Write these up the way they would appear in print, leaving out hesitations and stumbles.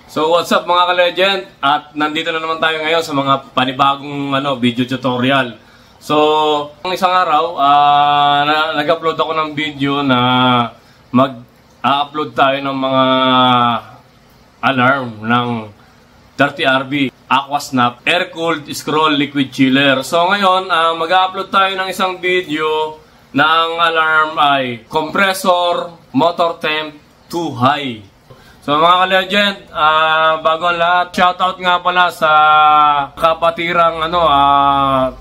So what's up mga ka-legend? At nandito na naman tayo ngayon sa mga panibagong video tutorial. So, ang isang araw, nag-upload ako ng video na mag-upload tayo ng mga alarm ng 30RB Aquasnap Air-Cooled Scroll Liquid Chiller. So ngayon, mag-upload tayo ng isang video ng alarm ay compressor motor temp too high. So mga ka-legend, bago ang lahat, shoutout nga pala sa kapatirang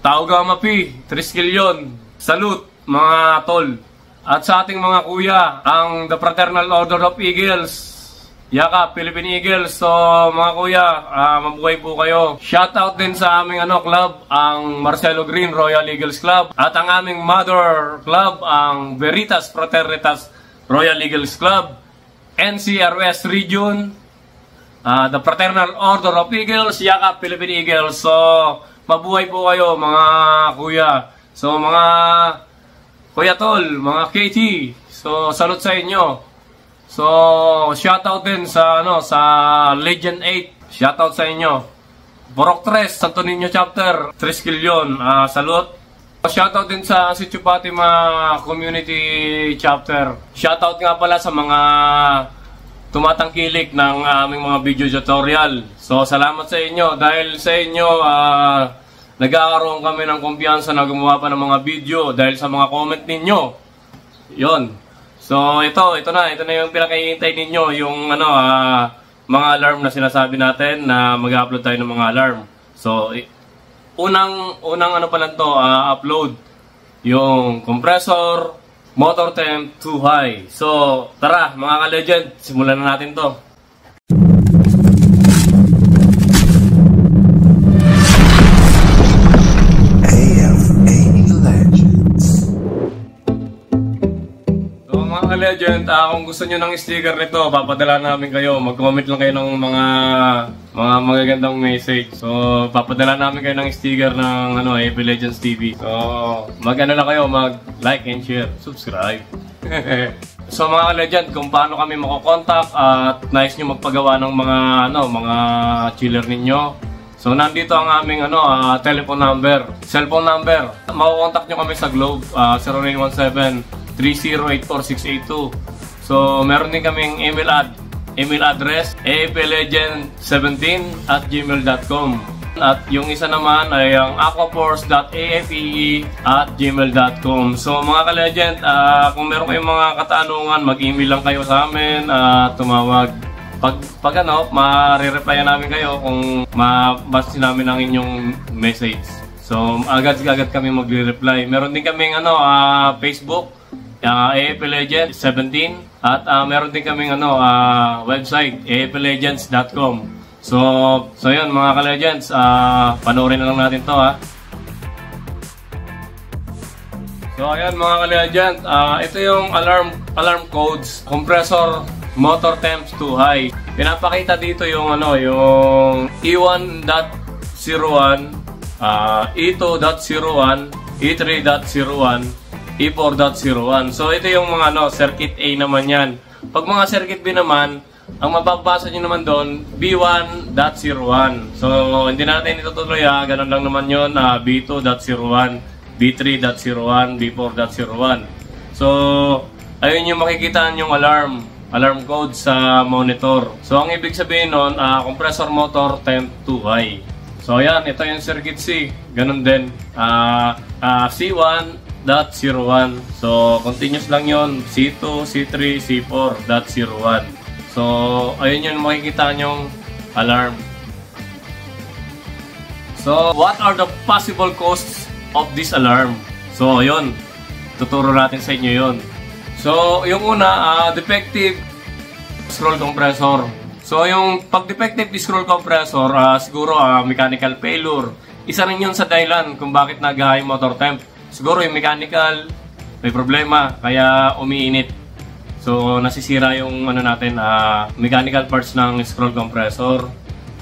Tauga Mapi, Triskelion, salute mga tol. At sa ating mga kuya, ang The Fraternal Order of Eagles, Yakap, Philippine Eagles. So mga kuya, mabuhay po kayo. Shoutout din sa aming club, ang Marcelo Green Royal Eagles Club. At ang aming mother club, ang Veritas Fraternitas Royal Eagles Club. NCRS Region, The Fraternal Order of Eagles, Yakap, Philippine Eagles. So, mabuhay po kayo mga kuya. So, mga kuya tol, mga KT. So, salute sa inyo. So, shoutout din sa Legend 8. Shoutout sa inyo. Borok 3, Santo Niño Chapter, Triskelion. Salute. Shoutout din sa Sitio Fatima Community Chapter. Shoutout nga pala sa mga tumatangkilik ng aming mga video tutorial. So salamat sa inyo. Dahil sa inyo, nagkakaroon kami ng kumpiyansa na gumawa pa ng mga video dahil sa mga comment ninyo. Yon. So ito na yung pinakahihintay ninyo, yung mga alarm na sinasabi natin na mag-upload tayo ng mga alarm. So unang pa lang to, upload yung compressor motor temp too high. So tara mga ka-legend, simulan na natin to. Legend, kung gusto nyo ng sticker nito, papadala namin kayo. Mag-comment lang kayo ng mga magagandang message. So, papadala namin kayo ng sticker ng AP Legends TV. So, mag-ano lang kayo, mag-like and share, subscribe. So, mga legend, kung paano kami makokontak at nais nyo magpagawa ng mga chiller ninyo. So, nandito ang aming telephone number, cellphone number. Makukontak nyo kami sa Globe, 0917 3084682. So, meron din kaming email address, aaplegend17@gmail.com. At yung isa naman ay ang aquaforce.afe@gmail.com. So, mga ka-legend, kung meron kayong mga katanungan, mag-email lang kayo sa amin at tumawag. Pag ma-re-replyan namin kayo kung mabasa namin ang inyong message. So, agad kami magre-reply. Meron din kaming Facebook, aaplegend17, at meron din kaming website, aaplegends.com. So yun mga ka-legends, panoorin na lang natin to ha. So ayan mga ka-legend, ito yung alarm codes, compressor motor temps too high. Pinapakita dito yung yung E1.01, E2.01, E3.01, E4.01. So ito yung mga circuit A naman yan. Pag mga circuit B naman, ang mababasa nyo naman doon, B1.01. So hindi natin itutuloy ganun lang naman yun, B2.01, B3.01, B4.01. So ayun yung makikita yung alarm code sa monitor. So ang ibig sabihin nun, compressor motor temp too high. So ayan, ito yung circuit C. Ganun din, C1.01. So, continuous lang yon, C2, C3, C4.01. So, ayun yung makikita nyong alarm. So, what are the possible costs of this alarm? So, ayun, tuturo natin sa inyo yon. So, yung una, defective scroll compressor. So, yung pag-defective scroll compressor, siguro mechanical failure. Isa rin yun sa dahilan kung bakit nag-high motor temp. Siguro yung mechanical may problema kaya umiinit. So nasisira yung mechanical parts ng scroll compressor.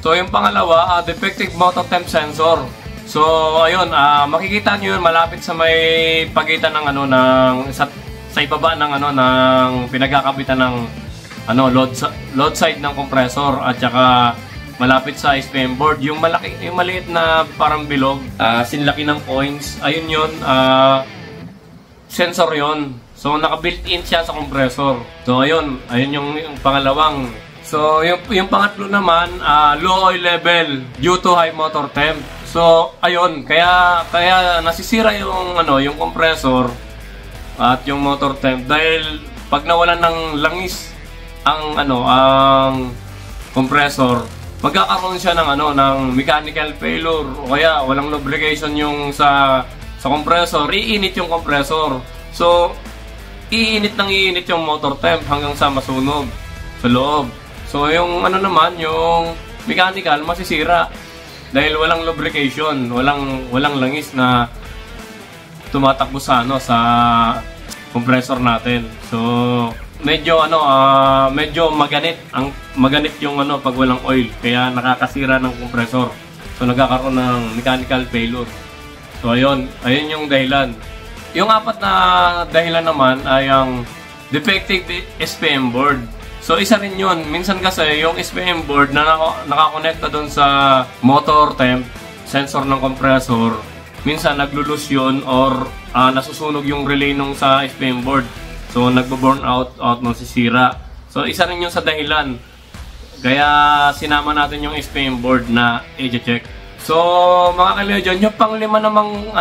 So yung pangalawa, defective motor temp sensor. So ayun, makikita niyo yun malapit sa may pagitan ng sa ibaba ng ng pinagkakabitan ng load side ng compressor at saka malapit sa SPM board. Yung maliit na parang bilog, sinlaki ng coins, ayun yun, sensor yon. So naka-built-in siya sa compressor. So ayun yung pangalawang. So yung pangatlo naman, low oil level due to high motor temp. So ayun, kaya nasisira yung compressor at yung motor temp dahil pag nawalan ng langis ang compressor, magkakaroon siya ng mechanical failure o kaya walang lubrication yung sa compressor, iinit yung compressor. So iinit yung motor temp hanggang sa masunog sa loob. So yung yung mechanical masisira dahil walang lubrication, walang langis na tumatakbo sa compressor natin. So medyo maganit yung pag walang oil, kaya nakakasira ng compressor. So nagkakaroon ng mechanical failure. So ayun yung dahilan. Yung apat na dahilan naman ay ang defective SPM board. So isa rin yun. Minsan kasi yung SPM board na nakakonekta doon sa motor temp sensor ng compressor, minsan naglo-lose yun or nasusunog yung relay nung sa SPM board. So nagbo-burn out masisira. So isa rin yun sa dahilan. Kaya sinama natin yung SPM board na i-check. So mga ka-legend, yung panglima namang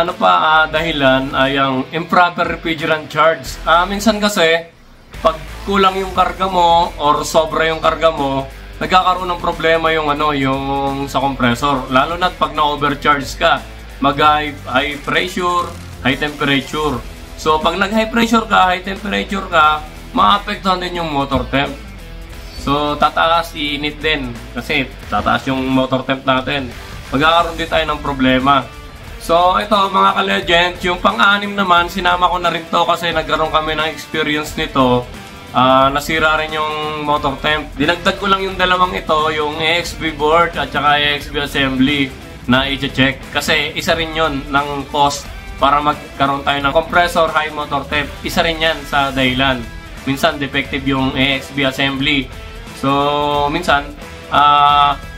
dahilan ay ang improper refrigerant charge. Minsan kasi pag kulang yung karga mo or sobra yung karga mo, nagkakaroon ng problema yung sa compressor. Lalo na pag na-overcharge ka, mag-high pressure, high temperature. So pag nag-high pressure ka, high temperature ka, maapektuhan din yung motor temp. So tataas, iinit din kasi tataas yung motor temp natin. Magkakaroon din tayo ng problema. So ito mga ka-legend, yung pang-anim naman, sinama ko na rin to kasi nagkaroon kami ng experience nito. Nasira rin yung motor temp. Dinagdag ko lang yung dalawang ito, yung AXB board at saka AXB assembly na i-check. Kasi isa rin yon ng cost para magkaroon tayo ng compressor high motor temp. Isa rin yan sa dahilan. Minsan defective yung AXB assembly. So minsan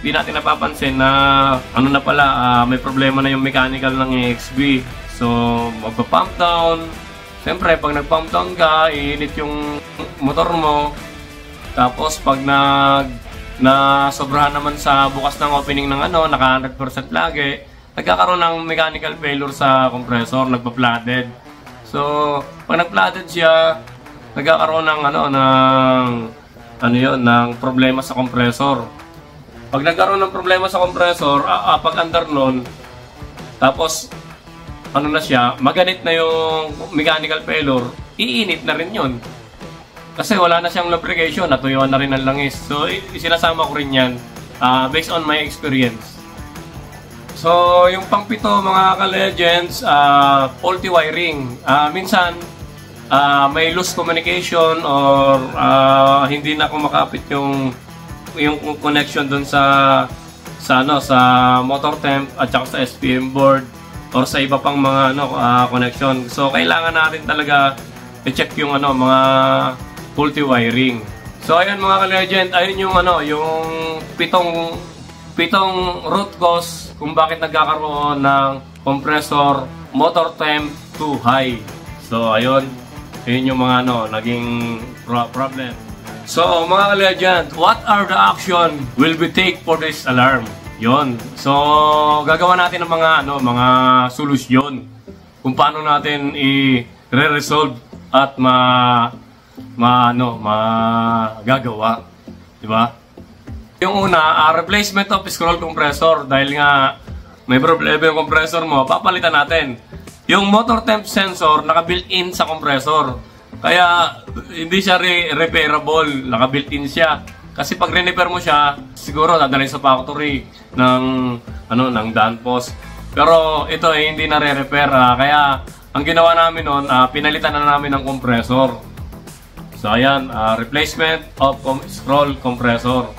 di natin napapansin na may problema na yung mechanical ng AXB. So magpa-pump down. Siyempre pag nag-pump down ka, iinit yung motor mo. Tapos pag sobrahan naman sa bukas ng opening ng naka 100% lagi, nagkakaroon ng mechanical failure sa compressor, nagpa-flooded. So pag nag-flooded siya, nagkakaroon ng ng problema sa compressor. Pag nagkaroon ng problema sa compressor, pag under nun, tapos na siya, maganit na yung mechanical failure, iinit na rin yun. Kasi wala na siyang lubrication, natuyuan na rin ang langis. So isinasama ko rin yan based on my experience. So yung pangpito mga ka-legends, faulty wiring. Minsan may loose communication or hindi na kumakapit yung connection dun sa motor temp at saka sa SPM board or sa iba pang mga connection. So kailangan natin talaga i-check yung mga faulty wiring. So ayan mga ka-legend, ayun yung yung pitong root cause kung bakit nagkakaroon ng compressor motor temp too high. So ayun yung mga naging problem. So mga ka-legend, what are the action will be take for this alarm? Yon. So gagawa natin ng mga solusyon kung paano natin i-resolve at magagawa, di ba? Yung una, replacement of scroll compressor. Dahil nga may problema yung compressor mo, papalitan natin. Yung motor temp sensor naka-built-in sa compressor. Kaya hindi siya repairable, naka-built-in siya. Kasi pag re-repair mo siya, siguro dadalhin sa factory ng Danfoss. Pero ito hindi na re-repair. Kaya ang ginawa namin noon, pinalitan na namin ng compressor. So ayan, replacement of scroll compressor.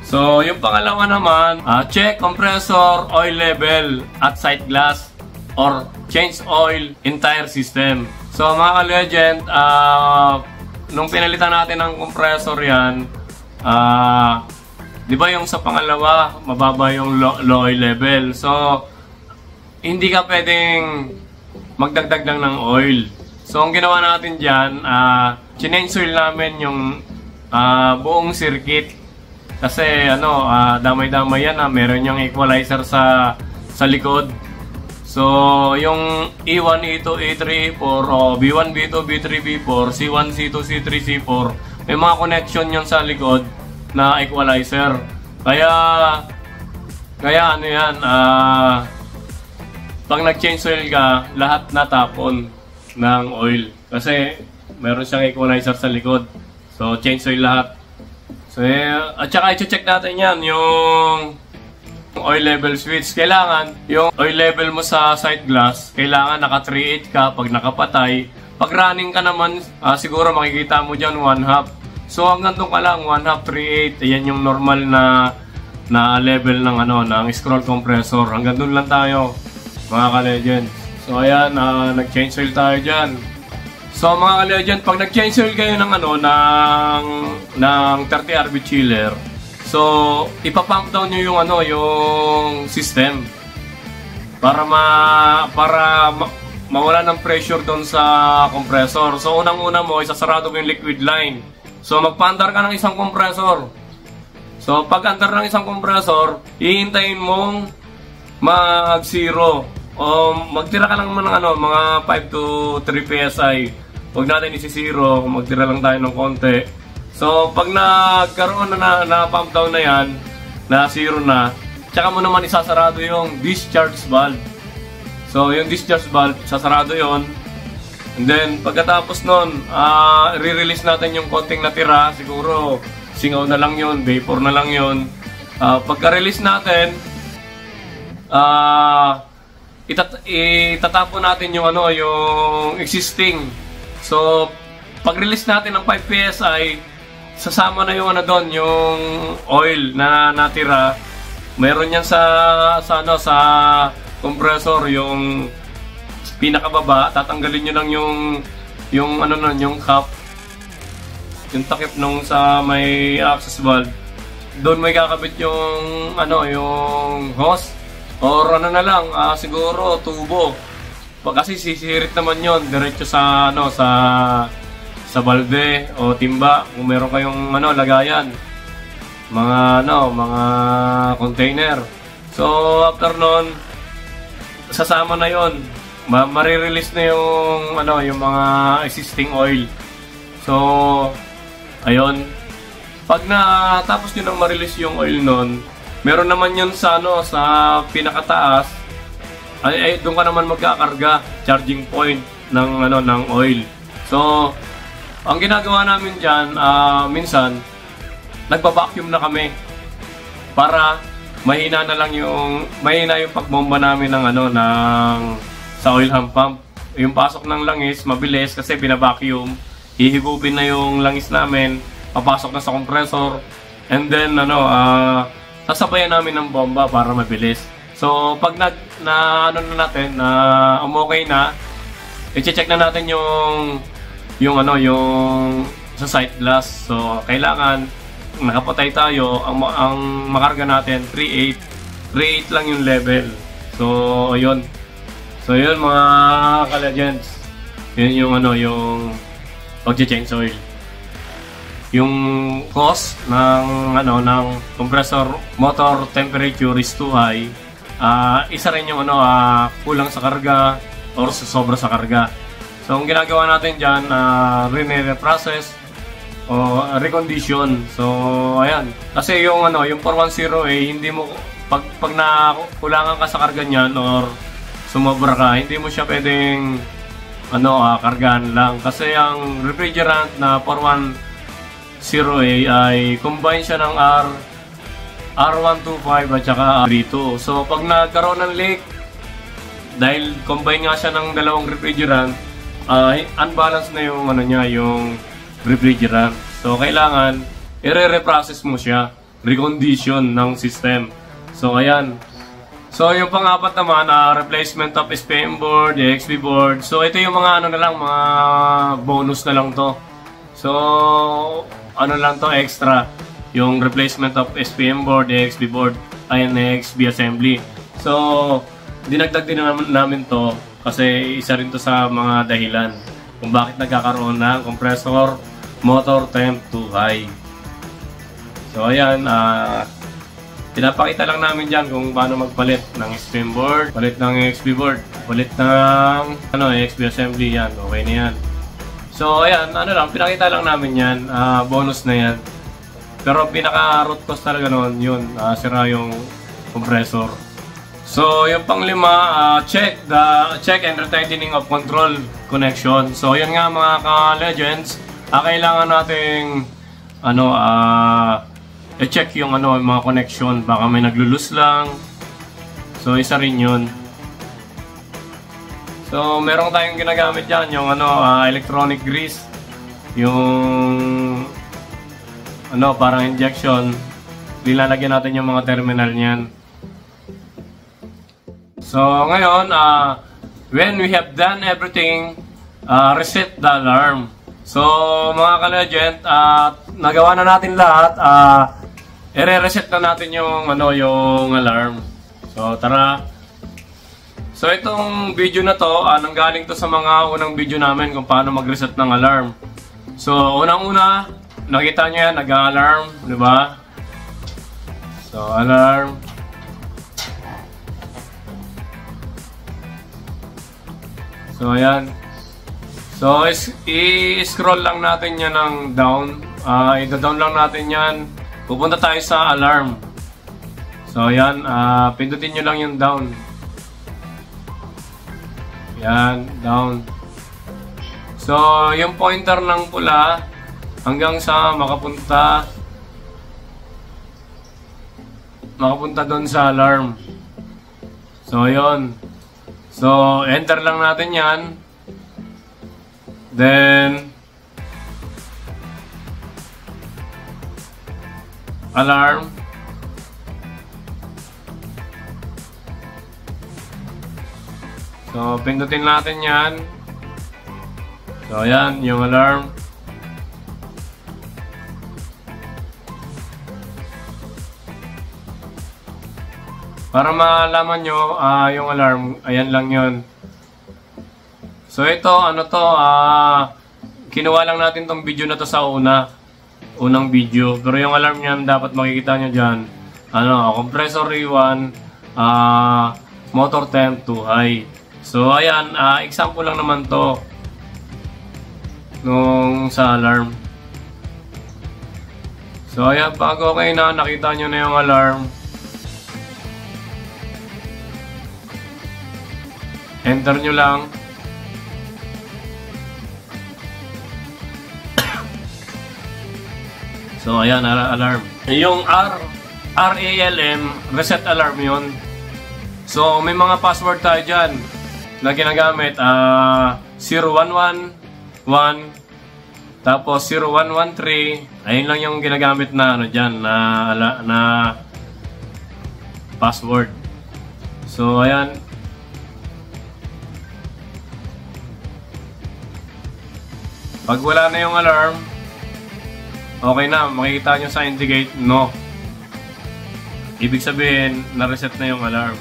So yung pangalawa naman, check compressor oil level at sight glass or change oil entire system. So mga ka-legend, nung pinalitan natin ng compressor yan, di ba yung sa pangalawa, mababa yung low oil level. So, hindi ka pwedeng magdagdag lang ng oil. So, ang ginawa natin dyan, change oil namin yung buong circuit. Kasi, damay-damay yan, meron yung equalizer sa likod. So, yung E1, E2, E3, E4, B1, B2, B3, B4, C1, C2, C3, C4, may mga connection yun sa likod na equalizer. Kaya ano yan, pag nag-change oil ka, lahat natapon ng oil. Kasi, meron siyang equalizer sa likod. So, change oil lahat. So, at saka i-check natin yan, yung oil level switch. Kailangan, yung oil level mo sa sight glass, kailangan naka 3.8 ka pag nakapatay. Pag running ka naman, siguro makikita mo dyan 1/2. So, hanggang doon ka lang, 1/2, 3.8. Ayan yung normal na level ng, ng scroll compressor. Hanggang doon lang tayo, mga ka-legend. So, ayan, nag-change oil tayo dyan. So, mga ka-legend, pag nag-change oil kayo ng, ng 30 RB chiller, so, ipapump down nyo yung yung system para mawala ng pressure doon sa compressor. So, unang-una mo, isasarado mo yung liquid line. So, magpa-under ka ng isang compressor. So, pag under ng isang compressor, hihintayin mong mag-zero. O, magtira ka lang ng mga 5 to 3 PSI. Huwag natin isi-zero, magtira lang tayo ng konti. So, pag nagkaroon na pump down na yan, na zero na, tsaka mo naman isasarado yung discharge valve. So, yung discharge valve, sasarado yon. And then, pagkatapos nun, re-release natin yung konting natira. Siguro, singaw na lang yun, vapor na lang yun. Pagka-release natin, itatapon natin yung, yung existing. So, pag-release natin ng 5 PSI, sasama na yung doon, yung oil na natira. Meron yan sa compressor, yung pinakababa. Tatanggalin nyo lang yung cap, yung takip nung sa may access valve. Doon may kakabit yung yung hose or na lang, siguro tubo. Kasi sisirit naman yon diretso sa sa valve o timba kung meron kayong lagayan, mga container. So after nun, sasama na yon, marirelease na yung yung mga existing oil. So ayun, pag natapos nyo nang ma-release yung oil nun, meron naman yun sa sa pinakataas, ay doon ka naman magkakarga, charging point ng oil. So ang ginagawa namin dyan, minsan, nagpa-vacuum na kami para mahina yung pagbomba namin ng sa oil hand pump. Yung pasok ng langis, mabilis kasi bina-vacuum. Hihigupin na yung langis namin, papasok na sa compressor, and then sasabayan namin ng bomba para mabilis. So pag natin umokay na, i-check na natin yung sa sight glass. So kailangan nakapatay tayo, ang makarga natin 3.8 lang yung level. So ayun mga ka-legends, yun yung pag-change oil. Yung cause ng compressor motor temperature is too high, isa rin yung kulang sa karga or sobra sa karga. So, ang ginagawa natin dyan, re-process o recondition. So, ayan. Kasi yung 410A, hindi mo, pag nakulangan ka sa karga niyan or sumobra ka, hindi mo siya pwedeng kargahan lang. Kasi ang refrigerant na 410A ay combine siya ng R125 at saka R32. So, pag nagkaroon ng leak, dahil combine nga siya ng dalawang refrigerant, unbalance na yung yung refrigerant. So kailangan i-reprocess mo siya, recondition ng system. So ayan. So yung pang-apat naman, replacement of SPM board, XP board. So ito yung mga mga bonus na lang to. So, ano lang to extra, yung replacement of SPM board, AXB board, ay AXB assembly. So, dinagdag din namin to kasi isa rin to sa mga dahilan kung bakit nagkakaroon ng compressor motor temp too high. So, ayan, pinapakita lang namin dyan kung paano magpalit ng SPM board, palit ng AXB board, palit ng AXB assembly, yan, okay na yan. So, ayan, pinakita lang namin yan, bonus na yan. Pero pinaka-root cause talaga noon, yun, sira yung compressor. So, yung pang-5, check and retightening of control connection. So, yun nga mga ka-legends, kailangan nating, i-check yung mga connection, baka may naglulus lang. So, isa rin yun. So, meron tayong ginagamit dyan, yung electronic grease. Yung parang injection. Nilalagyan natin yung mga terminal niyan. So, ngayon, when we have done everything, reset the alarm. So, mga ka-legend, nagawa na natin lahat. I-reset na natin yung alarm. So, tara. So, itong video na to, nanggaling to sa mga unang video namin kung paano mag-reset ng alarm. So, unang-una, nakita nyo yan, nag-alarm, di ba? So, alarm. So, ayan. So, i-scroll lang natin yan ng down. I-down lang natin yan. Pupunta tayo sa alarm. So, ayan. Pindutin nyo lang yung down. Yan, down. So, yung pointer ng pula hanggang sa makapunta doon sa alarm. So, yun. So, enter lang natin yan. Then, alarm. So, pindutin natin yan. So, ayan, yung alarm. Para malaman nyo, yung alarm, ayan lang yun. So, ito, kinuha lang natin tong video na to sa unang video. Pero yung alarm niyan, dapat makikita nyo dyan. Compressor E1, motor temp too high. So, ayan, example lang naman to nung sa alarm. So, ayan, pag okay na, nakita nyo na yung alarm. Enter nyo lang. So, ayan, alarm. Yung RALM, reset alarm yun. So, may mga password tayo dyan na ginagamit, 0111, tapos 0113, ayun lang yung ginagamit na dyan, na password. So, ayan. Pag wala na yung alarm, okay na, makikita nyo sa indicate, no. Ibig sabihin, na-reset na yung alarm.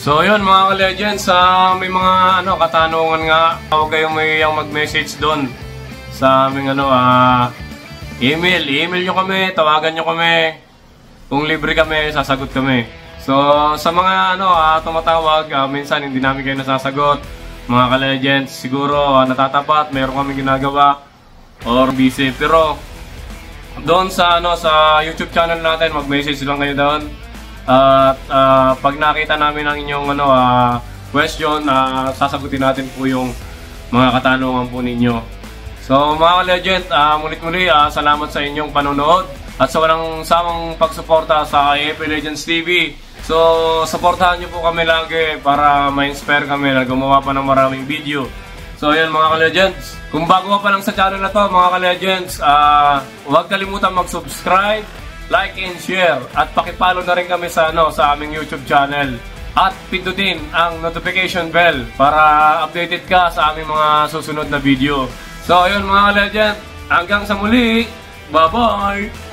So yun mga ka-legends, may mga katanungan nga, huwag kayong mayayang mag-message doon sa aming email nyo kami, tawagan nyo kami, kung libre kami, sasagot kami. So sa mga tumatawag, minsan hindi namin kayo nasasagot, mga ka-legends, siguro natatapat, mayroon kami ginagawa or busy, pero doon sa sa YouTube channel natin, mag-message lang kayo doon. At pag nakita namin ang inyong question, sasagutin natin po yung mga katanungan po ninyo. So mga ka-legend, mulit-muli salamat sa inyong panonood at sa walang samang pagsuporta sa AFP Legends TV. So suportahan nyo po kami lagi para ma-inspire kami na gumawa pa ng maraming video. So ayun mga ka-legends, kung bago pa lang sa channel na to mga ka-legends, huwag kalimutan mag-subscribe, like and share, at pakipollow na rin kami sa aming YouTube channel. At pindutin ang notification bell para updated ka sa aming mga susunod na video. So, ayun mga legend, hanggang sa muli. Bye-bye!